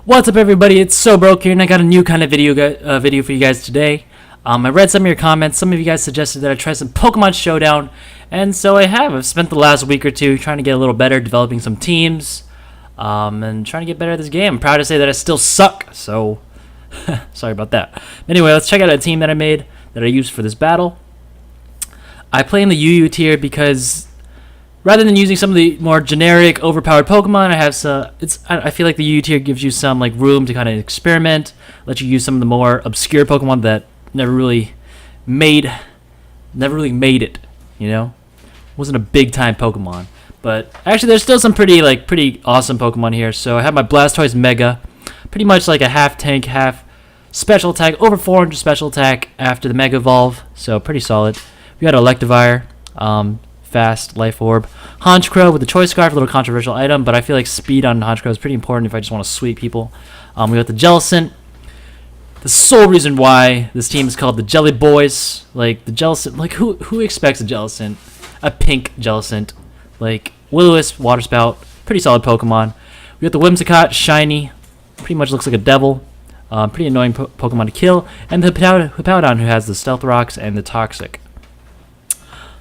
What's up, everybody? It's So Broke here, and I got a new kind of video for you guys today. I read some of your comments. Some of you guys suggested that I try some Pokemon Showdown, and so I have. I've spent the last week or two trying to get a little better, developing some teams, and trying to get better at this game. I'm proud to say that I still suck, so sorry about that. Anyway, let's check out a team that I made that I used for this battle. I play in the UU tier because rather than using some of the more generic, overpowered Pokemon, I feel like the UU tier gives you some room to kind of experiment, let you use some of the more obscure Pokemon that never really made it. You know, wasn't a big time Pokemon, but actually there's still some pretty awesome Pokemon here. So I have my Blastoise Mega, pretty much like a half tank, half special attack, over 400 special attack after the Mega Evolve. So pretty solid. We got Electivire. Fast Life Orb, Honchkrow with the Choice Scarf, a little controversial item, but I feel like speed on Honchkrow is pretty important if I just want to sweep people. We got the Jellicent. The sole reason why this team is called the Jelly Boys, the Jellicent, who expects a Jellicent, a pink Jellicent, Will-O-Wisp, Water Spout, pretty solid Pokemon. We got the Whimsicott, shiny, pretty much looks like a devil, pretty annoying Pokemon to kill, and the Hippowdon, who has the Stealth Rocks and the Toxic.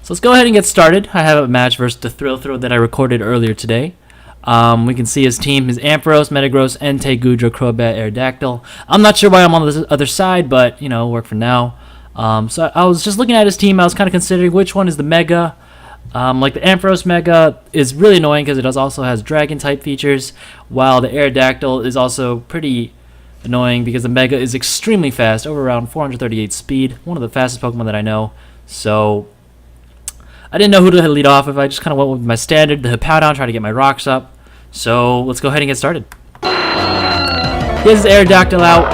So let's go ahead and get started. I have a match versus the Thrill that I recorded earlier today. We can see his team is Ampharos, Metagross, Entei, Goodra, Crobat, Aerodactyl. I'm not sure why I'm on the other side, but, work for now. So I was just looking at his team. I was kind of considering which one is the Mega. The Ampharos Mega is really annoying because it also has Dragon-type features, while the Aerodactyl is also pretty annoying because the Mega is extremely fast, over around 438 speed, one of the fastest Pokemon that I know. So I didn't know who to lead off with. I just kind of went with my standard, the Hippowdon, trying to get my rocks up. So let's go ahead and get started. He has his Aerodactyl out.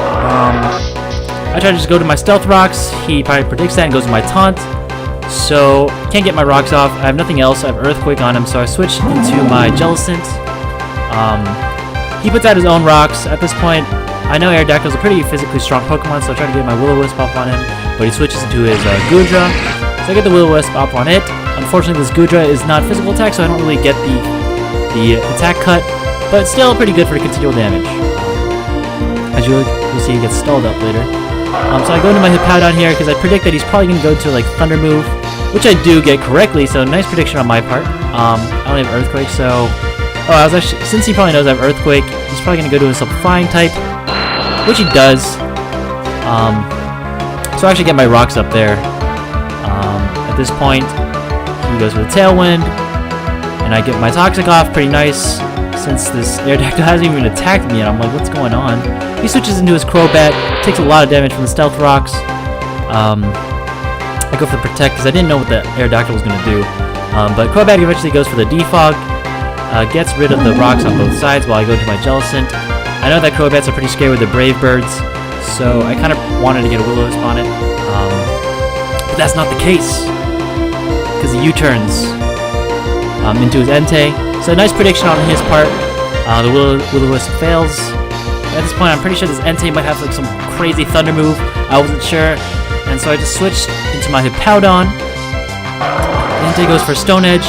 I try to just go to my Stealth Rocks. He probably predicts that and goes to my Taunt. So can't get my rocks off. I have nothing else. I have Earthquake on him, so I switch into my Jellicent. He puts out his own rocks. At this point, I know Aerodactyl is a pretty physically strong Pokemon, so I try to get my Will-O-Wisp up on him, but he switches into his Goodra. So I get the Will-O-Wisp up on it. Unfortunately, this Goodra is not physical attack, so I don't really get the attack cut, but it's still pretty good for continual damage. As you'll see, he gets stalled up later. So I go into my Hippowdon here because I predict that he's probably going to go to Thunder Move, which I do get correctly, so nice prediction on my part. I only have Earthquake, so since he probably knows I have Earthquake, he's probably going to go to a Flying type, which he does. So I actually get my rocks up there. At this point, he goes for the Tailwind, and I get my Toxic off pretty nice, since this Aerodactyl hasn't even attacked me yet. I'm like, what's going on? He switches into his Crobat, takes a lot of damage from the Stealth Rocks. I go for the Protect because I didn't know what the Aerodactyl was going to do. But Crobat eventually goes for the Defog, gets rid of the rocks on both sides while I go to my Jellicent. I know that Crobats are pretty scared with the Brave Birds, so I kind of wanted to get a Will-O-Wisp on it. But that's not the case, because he U-turns into his Entei. So a nice prediction on his part. The Will-O-Wisp fails. At this point, I'm pretty sure this Entei might have some crazy Thunder move. I wasn't sure, and so I just switched into my Hippowdon. Entei goes for Stone Edge,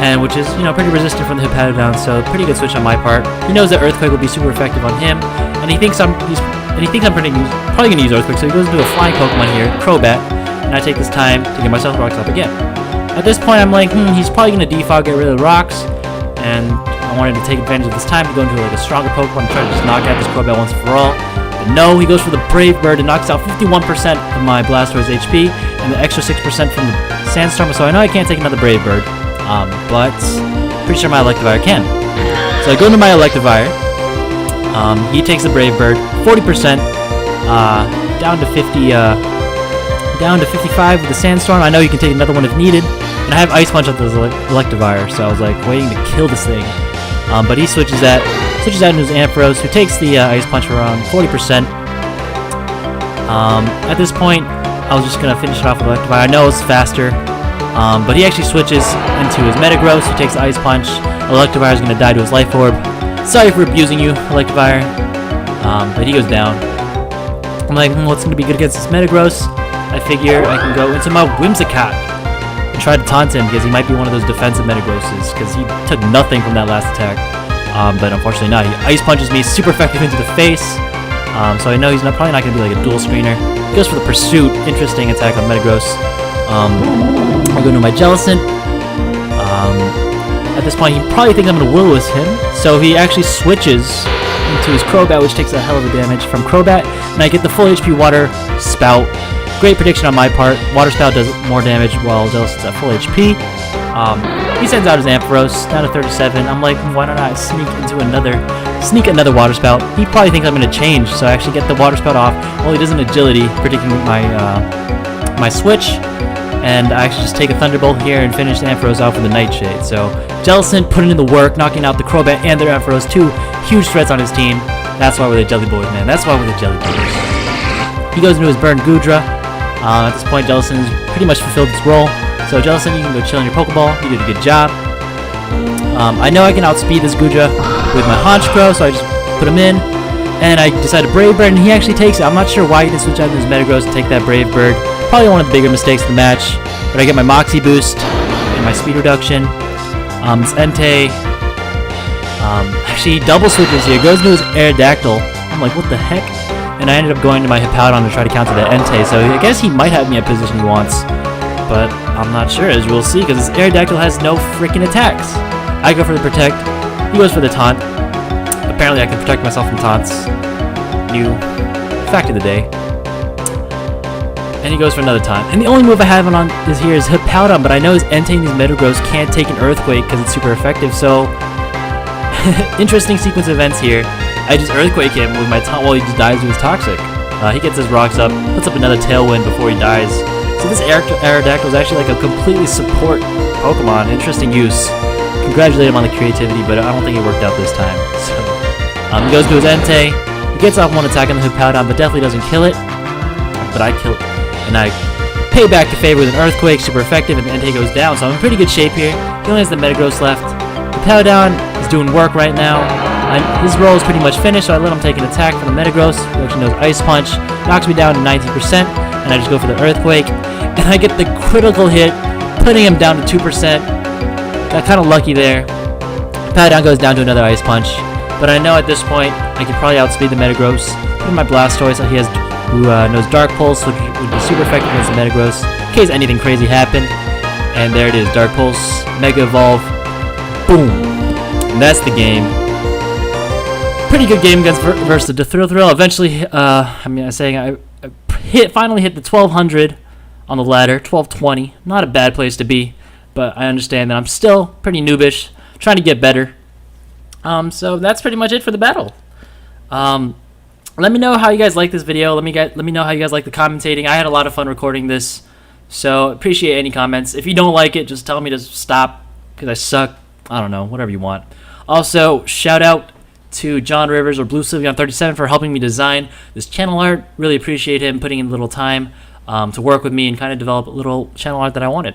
and which is pretty resistant from the Hippowdon. So pretty good switch on my part. He knows that Earthquake will be super effective on him, and he thinks I'm probably going to use Earthquake. So he goes into a flying Pokemon here, Crobat. And I take this time to get my Stealth Rocks up again. At this point, I'm like, he's probably going to defog, get rid of the rocks, and I wanted to take advantage of this time to go into a stronger Pokemon and try to just knock out this Crobat once for all. But no, he goes for the Brave Bird and knocks out 51% of my Blastoise HP and the extra 6% from the Sandstorm, so I know I can't take another Brave Bird, but pretty sure my Electivire can. So I go into my Electivire. He takes the Brave Bird, 40%, down to 50. Down to 55 with the Sandstorm. I know you can take another one if needed. And I have Ice Punch on this Electivire, so I was waiting to kill this thing. But he switches out into his Ampharos, who takes the Ice Punch for around 40%. At this point, I was just going to finish it off with Electivire. I know it's faster, but he actually switches into his Metagross, who takes the Ice Punch. Electivire is going to die to his Life Orb. Sorry for abusing you, Electivire. But he goes down. I'm like, what's going to be good against this Metagross? I figure I can go into my Whimsicott and try to taunt him because he might be one of those defensive Metagrosses because he took nothing from that last attack. but unfortunately not. He ice punches me, super effective into the face. So I know he's probably not going to be like a dual screener. He goes for the pursuit, interesting attack on Metagross. I'll go into my Jellicent. At this point, he probably thinks I'm going to Will-O-Wisp him, so he actually switches into his Crobat, which takes a hell of a damage from Crobat, and I get the full HP Water Spout. Great prediction on my part. Water Spout does more damage while Jellicent's at full HP. He sends out his Ampharos down to 37. I'm like, why don't I sneak another Water Spout? He probably thinks I'm going to change, so I actually get the Water Spout off. Well, he does an Agility, predicting my switch, and I actually just take a Thunderbolt here and finish the Ampharos off with a Nightshade. So Jellicent putting in the work, knocking out the Crobat and their Ampharos, two huge threats on his team. That's why we're the Jelly Boys, man. That's why we're the Jelly Boys. He goes into his Burn Goodra. At this point, Jellicent has pretty much fulfilled its role. So Jellicent, you can go chill in your Pokeball. You did a good job. I know I can outspeed this Goodra with my Honchkrow, so I just put him in. And I decided to Brave Bird, and he actually takes it. I'm not sure why he didn't switch out to his Metagross to take that Brave Bird. Probably one of the bigger mistakes of the match. But I get my Moxie boost and my speed reduction. This Entei. Actually, he double switches here. Goes into his Aerodactyl. I'm like, what the heck? And I ended up going to my Hippowdon to try to counter that Entei. So I guess he might have me at position he wants. But I'm not sure, as we'll see, because his Aerodactyl has no freaking attacks. I go for the Protect. He goes for the Taunt. Apparently I can protect myself from taunts. New fact of the day. And he goes for another taunt. And the only move I have on is Hippowdon, but I know his Entei and his Metagross can't take an Earthquake because it's super effective, so interesting sequence of events here. I just Earthquake him with my taunt while he just dies with his Toxic. He gets his rocks up, puts up another Tailwind before he dies. So this Aerodactyl is actually like a completely support Pokemon. Interesting use. Congratulate him on the creativity, but I don't think it worked out this time. So he goes to his Entei. He gets off one attack on the Hippowdon, but definitely doesn't kill it. But I kill it. And I pay back the favor with an Earthquake, super effective, and the Entei goes down. So I'm in pretty good shape here. He only has the Metagross left. Hippowdon is doing work right now. His role is pretty much finished, so I let him take an attack from the Metagross, who actually knows Ice Punch. Knocks me down to 90%, and I just go for the Earthquake. And I get the critical hit, putting him down to 2%. Got kind of lucky there. Hippowdon goes down to another Ice Punch. But I know at this point, I can probably outspeed the Metagross. Put in my Blastoise, who knows Dark Pulse, which would be super effective against the Metagross, in case anything crazy happened. And there it is, Dark Pulse, Mega Evolve, boom. And that's the game. Pretty good game versus the Thrill. Eventually, I finally hit the 1200 on the ladder, 1220. Not a bad place to be, but I understand that I'm still pretty noobish, trying to get better. So that's pretty much it for the battle. Let me know how you guys like this video. Let me know how you guys like the commentating. I had a lot of fun recording this, so appreciate any comments. If you don't like it, just tell me to stop because I suck. I don't know, whatever you want. Also, shout out to John Rivers or Blue Sylveon37 for helping me design this channel art. Really appreciate him putting in a little time to work with me and kind of develop a little channel art that I wanted.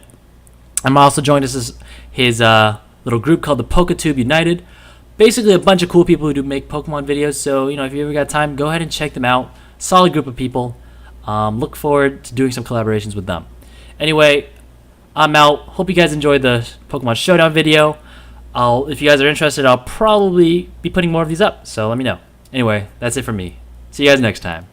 I'm also joined as his little group called the PokeTube United. Basically a bunch of cool people who do make Pokemon videos, so if you ever got time, go ahead and check them out. Solid group of people. Look forward to doing some collaborations with them. Anyway, I'm out. Hope you guys enjoyed the Pokemon Showdown video. If you guys are interested, I'll probably be putting more of these up, so let me know. Anyway, that's it for me. See you guys next time.